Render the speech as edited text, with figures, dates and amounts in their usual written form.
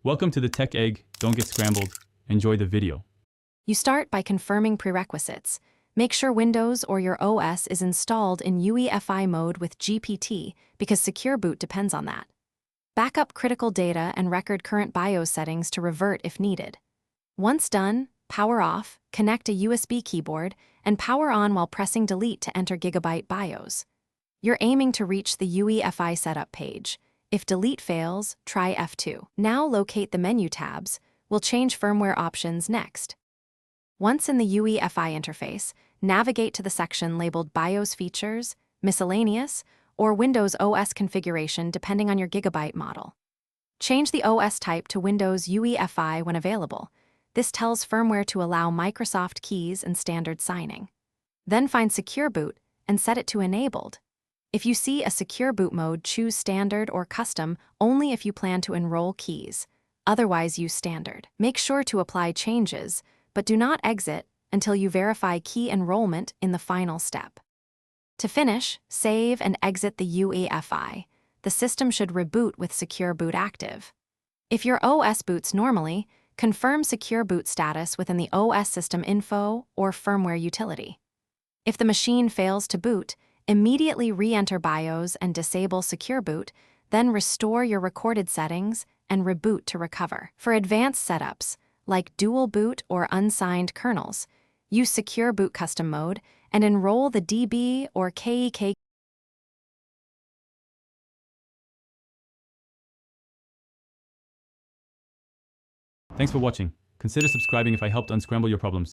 Welcome to the Tech Egg. Don't get scrambled. Enjoy the video. You start by confirming prerequisites. Make sure Windows or your OS is installed in UEFI mode with GPT because Secure Boot depends on that. Back up critical data and record current BIOS settings to revert if needed. Once done, power off, connect a USB keyboard, and power on while pressing Delete to enter Gigabyte BIOS. You're aiming to reach the UEFI setup page. If Delete fails, try F2. Now locate the menu tabs. We'll change firmware options next. Once in the UEFI interface, navigate to the section labeled BIOS Features, Miscellaneous, or Windows OS Configuration depending on your Gigabyte model. Change the OS type to Windows UEFI when available. This tells firmware to allow Microsoft keys and standard signing. Then find Secure Boot and set it to Enabled. If you see a Secure Boot mode, choose Standard or Custom only if you plan to enroll keys. Otherwise, use Standard. Make sure to apply changes, but do not exit until you verify key enrollment in the final step. To finish, save and exit the UEFI. The system should reboot with Secure Boot active. If your OS boots normally, confirm Secure Boot status within the OS System Info or Firmware utility. If the machine fails to boot, immediately re-enter BIOS and disable Secure Boot, then restore your recorded settings and reboot to recover. For advanced setups, like dual boot or unsigned kernels, use Secure Boot Custom Mode and enroll the DB or KEK. Thanks for watching. Consider subscribing if I helped unscramble your problems.